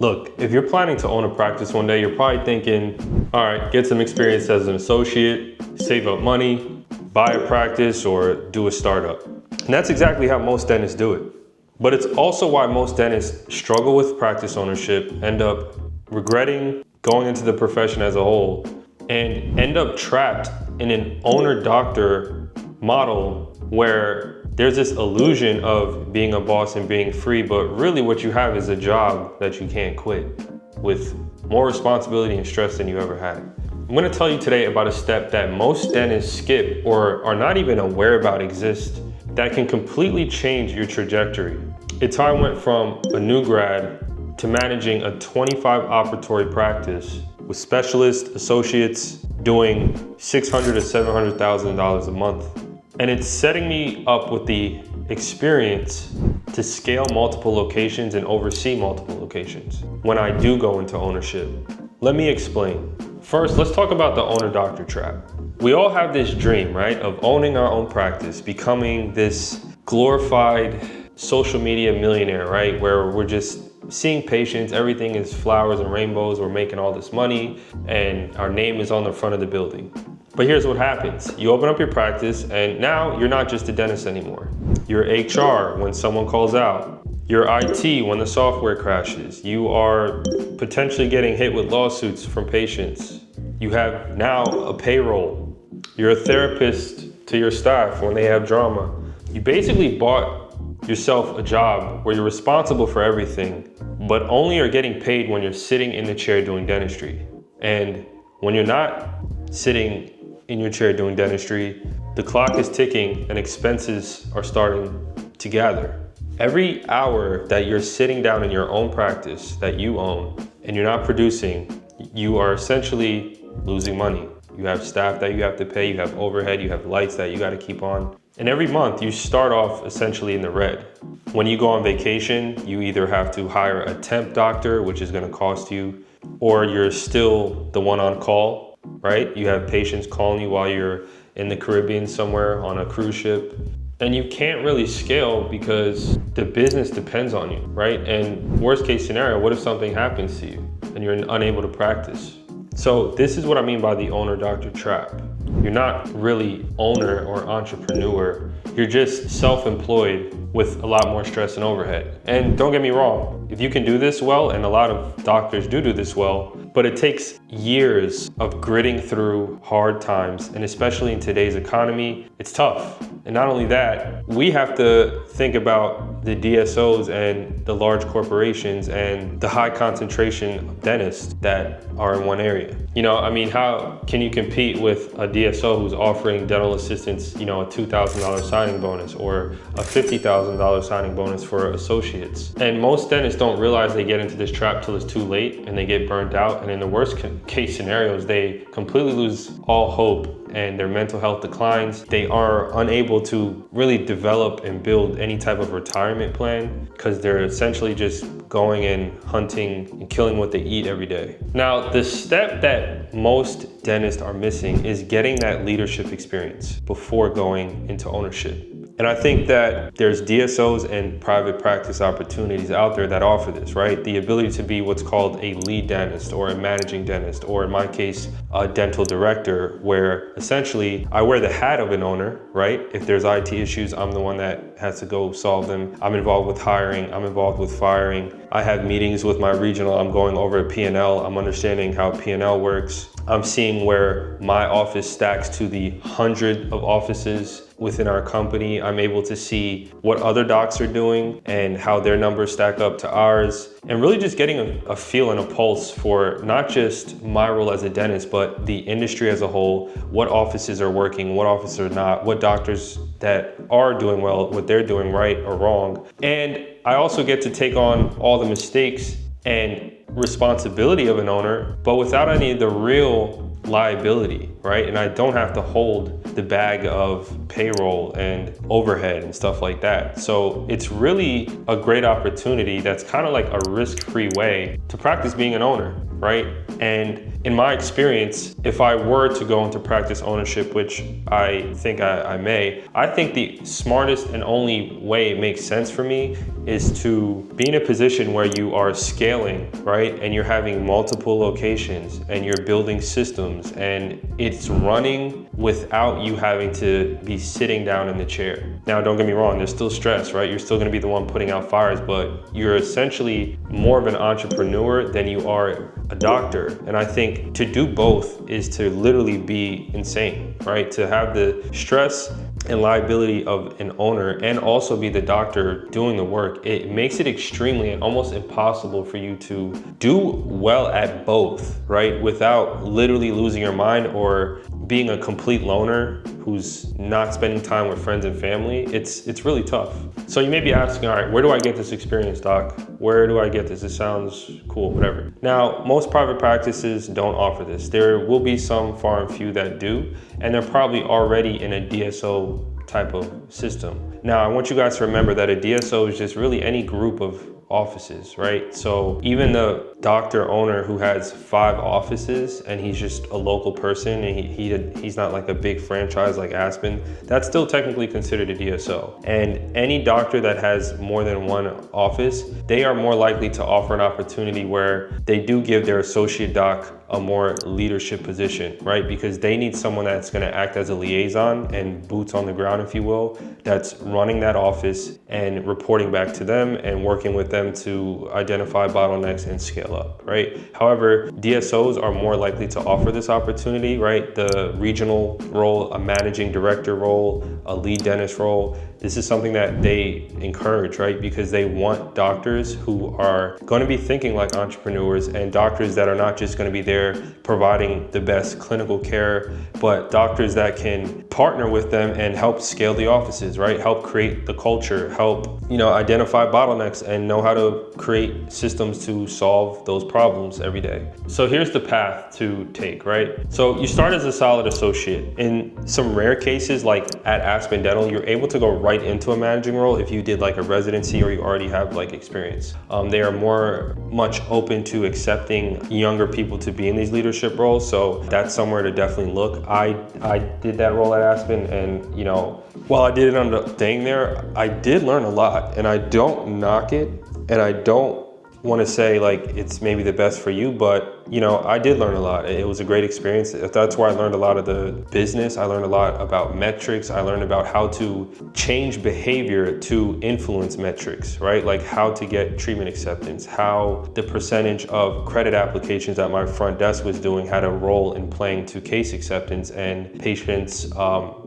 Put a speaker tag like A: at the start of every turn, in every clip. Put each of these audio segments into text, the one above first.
A: Look, if you're planning to own a practice one day, you're probably thinking, all right, get some experience as an associate, save up money, buy a practice, or do a startup. And that's exactly how most dentists do it. But it's also why most dentists struggle with practice ownership, end up regretting going into the profession as a whole, and end up trapped in an owner-doctor model where there's this illusion of being a boss and being free, but really what you have is a job that you can't quit with more responsibility and stress than you ever had. I'm gonna tell you today about a step that most dentists skip or are not even aware about exists that can completely change your trajectory. It's how I went from a new grad to managing a 25 operatory practice with specialists, associates doing $600,000 to $700,000 a month. And it's setting me up with the experience to scale multiple locations and oversee multiple locations when I do go into ownership. Let me explain. First, let's talk about the owner-doctor trap. We all have this dream, right, of owning our own practice, becoming this glorified social media millionaire, right, where we're just seeing patients, everything is flowers and rainbows, we're making all this money, and our name is on the front of the building. But here's what happens. You open up your practice and now you're not just a dentist anymore. You're HR when someone calls out. You're IT when the software crashes. You are potentially getting hit with lawsuits from patients. You have now a payroll. You're a therapist to your staff when they have drama. You basically bought yourself a job where you're responsible for everything, but only are getting paid when you're sitting in the chair doing dentistry. And when you're not sitting in your chair doing dentistry, the clock is ticking and expenses are starting to gather. Every hour that you're sitting down in your own practice that you own and you're not producing, you are essentially losing money. You have staff that you have to pay, you have overhead, you have lights that you got to keep on. And every month you start off essentially in the red. When you go on vacation, you either have to hire a temp doctor, which is going to cost you, or you're still the one on call. Right? You have patients calling you while you're in the Caribbean somewhere on a cruise ship, and you can't really scale because the business depends on you, right? And worst case scenario, what if something happens to you and you're unable to practice? So this is what I mean by the owner-doctor trap. You're not really owner or entrepreneur. You're just self-employed with a lot more stress and overhead. And don't get me wrong, if you can do this well, and a lot of doctors do this well, but it takes years of gritting through hard times, and especially in today's economy, it's tough. And not only that, we have to think about the DSOs and the large corporations and the high concentration of dentists that are in one area. You know, I mean, how can you compete with a DSO who's offering dental assistants, you know, a $2,000 signing bonus or a $50,000 signing bonus for associates? And most dentists don't realize they get into this trap till it's too late and they get burnt out. And in the worst case scenarios, they completely lose all hope and their mental health declines. They are unable to really develop and build any type of retirement plan because they're essentially just going and hunting and killing what they eat every day. Now, the step that most dentists are missing is getting that leadership experience before going into ownership. And I think that there's DSOs and private practice opportunities out there that offer this, right? The ability to be what's called a lead dentist or a managing dentist, or in my case, a dental director, where essentially I wear the hat of an owner, right? If there's IT issues, I'm the one that has to go solve them. I'm involved with hiring, I'm involved with firing. I have meetings with my regional, I'm going over a P&L, I'm understanding how P&L works. I'm seeing where my office stacks to the 100 of offices within our company. I'm able to see what other docs are doing and how their numbers stack up to ours, and really just getting a feel and a pulse for not just my role as a dentist, but the industry as a whole, what offices are working, what offices are not, what doctors that are doing well, what they're doing right or wrong. And I also get to take on all the mistakes and responsibility of an owner, but without any of the real liability, right? And I don't have to hold the bag of payroll and overhead and stuff like that. So it's really a great opportunity that's kind of like a risk-free way to practice being an owner, right? And in my experience, if I were to go into practice ownership, which I think I may, I think the smartest and only way it makes sense for me is to be in a position where you are scaling, right? And you're having multiple locations and you're building systems and it's running without you having to be sitting down in the chair. Now, don't get me wrong, there's still stress, right? You're still gonna be the one putting out fires, but you're essentially more of an entrepreneur than you are a doctor. And I think to do both is to literally be insane, right? To have the stress and liability of an owner and also be the doctor doing the work, it makes it extremely and almost impossible for you to do well at both, right? Without literally losing your mind or being a complete loner who's not spending time with friends and family. It's really tough. So you may be asking, all right, where do I get this experience, doc? Where do I get this? It sounds cool, whatever. Now, most private practices don't offer this. There will be some far and few that do, and they're probably already in a DSO type of system. Now, I want you guys to remember that a DSO is just really any group of offices, right? So even the doctor owner who has 5 offices and he's just a local person and he's not like a big franchise like Aspen, that's still technically considered a DSO. And any doctor that has more than 1 office, they are more likely to offer an opportunity where they do give their associate doc a more leadership position, right? Because they need someone that's gonna act as a liaison and boots on the ground, if you will, that's running that office and reporting back to them and working with them to identify bottlenecks and scale up, right? However, DSOs are more likely to offer this opportunity, right? The regional role, a managing director role, a lead dentist role, this is something that they encourage, right? Because they want doctors who are gonna be thinking like entrepreneurs and doctors that are not just gonna be there providing the best clinical care, but doctors that can partner with them and help scale the offices, right? Help create the culture, help, identify bottlenecks and know how to create systems to solve those problems every day. So here's the path to take, right? So you start as a solid associate. In some rare cases, like at Aspen Dental, you're able to go right into a managing role if you did like a residency or you already have like experience. They are much open to accepting younger people to be in these leadership roles. So that's somewhere to definitely look. I did that role at Aspen and, while I didn't end up staying there, I did learn a lot and I don't knock it and I don't want to say like it's maybe the best for you, but I did learn a lot. It was a great experience. That's where I learned a lot of the business. I learned a lot about metrics. I learned about how to change behavior to influence metrics, right? Like how to get treatment acceptance, how the percentage of credit applications that my front desk was doing had a role in playing to case acceptance and patients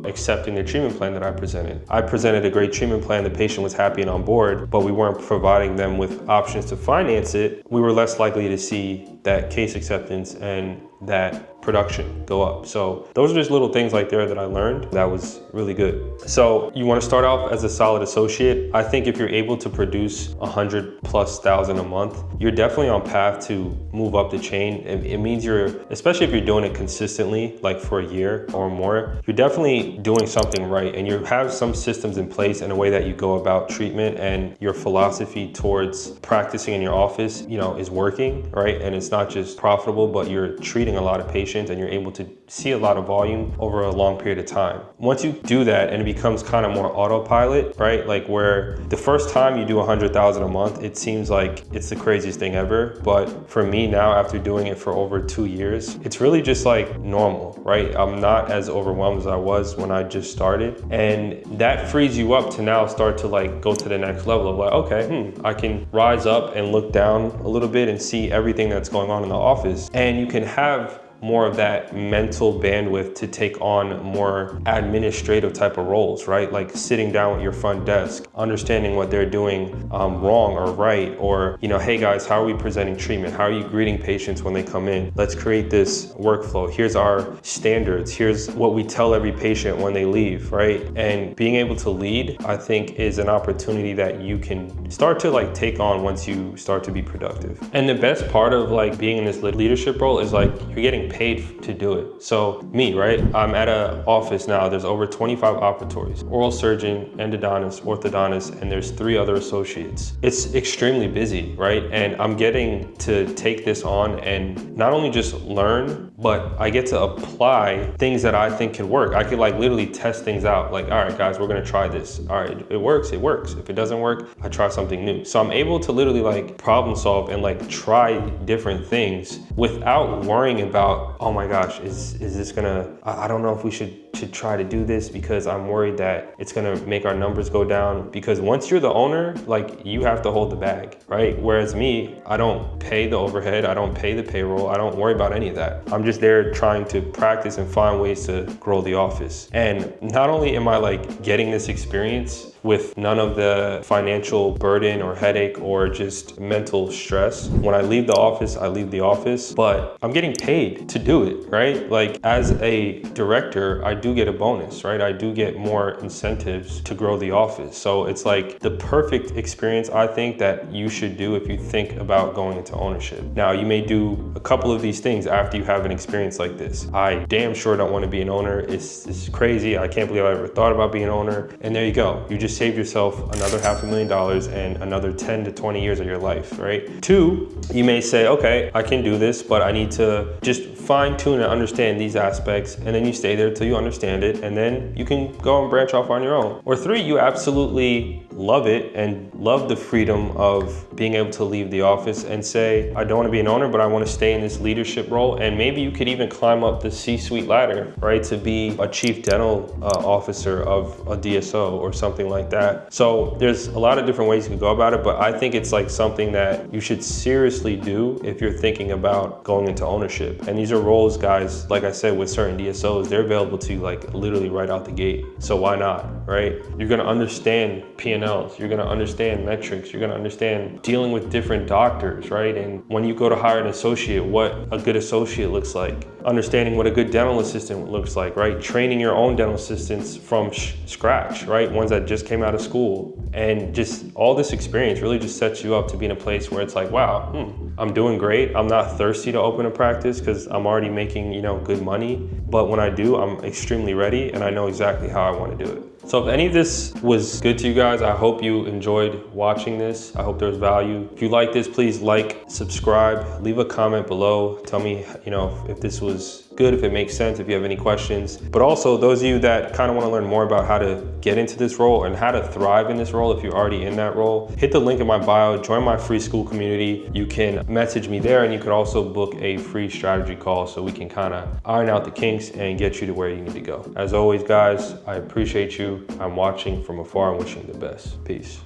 A: accepting the treatment plan that I presented. I presented a great treatment plan. The patient was happy and on board, but we weren't providing them with options to finance it. We were less likely to see that case acceptance and that production go up. So those are just little things like there that I learned that was really good. So you want to start off as a solid associate. I think if you're able to produce 100,000+ a month, you're definitely on path to move up the chain. It means especially if you're doing it consistently, like for a year or more, you're definitely doing something right. And you have some systems in place and a way that you go about treatment and your philosophy towards practicing in your office, is working, right? And it's not just profitable, but you're treating a lot of patients and you're able to see a lot of volume over a long period of time. Once you do that and it becomes kind of more autopilot, right? Like where the first time you do 100,000 a month, it seems like it's the craziest thing ever. But for me now, after doing it for over 2 years, it's really just like normal, right? I'm not as overwhelmed as I was when I just started. And that frees you up to now start to like go to the next level of like, okay, I can rise up and look down a little bit and see everything that's going on in the office. And you can have more of that mental bandwidth to take on more administrative type of roles, right? Like sitting down with your front desk, understanding what they're doing wrong or right, or, hey guys, how are we presenting treatment? How are you greeting patients when they come in? Let's create this workflow. Here's our standards. Here's what we tell every patient when they leave, right? And being able to lead, I think, is an opportunity that you can start to like take on once you start to be productive. And the best part of like being in this leadership role is like you're getting getting paid to do it. So me, right? I'm at an office now. There's over 25 operatories, oral surgeon, endodontist, orthodontist, and there's 3 other associates. It's extremely busy, right? And I'm getting to take this on and not only just learn, but I get to apply things that I think can work. I could like literally test things out. Like, all right, guys, we're gonna try this. All right, it works, it works. If it doesn't work, I try something new. So I'm able to literally like problem solve and like try different things without worrying about, oh my gosh, is this gonna, I don't know if we should try to do this because I'm worried that it's gonna make our numbers go down. Because once you're the owner, like you have to hold the bag, right? Whereas me, I don't pay the overhead, I don't pay the payroll, I don't worry about any of that. I'm just there trying to practice and find ways to grow the office. And not only am I like getting this experience with none of the financial burden or headache or just mental stress. When I leave the office, I leave the office, but I'm getting paid to do it, right? Like as a director, I do get a bonus, right? I do get more incentives to grow the office. So it's like the perfect experience, I think, that you should do if you think about going into ownership. Now, you may do a couple of these things after you have an experience like this. I damn sure don't want to be an owner. It's crazy. I can't believe I ever thought about being an owner. And there you go. You just save yourself another $500,000 and another 10 to 20 years of your life, right? 2, you may say, okay, I can do this, but I need to just fine tune and understand these aspects. And then you stay there till you understand it. And then you can go and branch off on your own. Or 3, you absolutely love it and love the freedom of being able to leave the office and say, I don't want to be an owner, but I want to stay in this leadership role. And maybe you could even climb up the C-suite ladder, right? To be a chief dental officer of a DSO or something like that. So there's a lot of different ways you can go about it, but I think it's like something that you should seriously do if you're thinking about going into ownership. And these are roles, guys, like I said, with certain DSOs, they're available to you like literally right out the gate. So why not, right? You're gonna understand P&Ls, you're gonna understand metrics, you're gonna understand dealing with different doctors, right? And when you go to hire an associate, what a good associate looks like, understanding what a good dental assistant looks like, right? Training your own dental assistants from scratch, right? Ones that just came out of school. And just all this experience really just sets you up to be in a place where it's like, wow, I'm doing great. I'm not thirsty to open a practice because I'm already making, you know, good money. But when I do, I'm extremely ready and I know exactly how I want to do it. So if any of this was good to you guys, I hope you enjoyed watching this. I hope there's value. If you like this, please like, subscribe, leave a comment below. Tell me, you know, if this was good, if it makes sense, if you have any questions. But also those of you that kind of want to learn more about how to get into this role and how to thrive in this role, if you're already in that role, hit the link in my bio, join my free school community. You can message me there and you could also book a free strategy call so we can kind of iron out the kinks and get you to where you need to go. As always, guys, I appreciate you. I'm watching from afar and wishing you the best. Peace.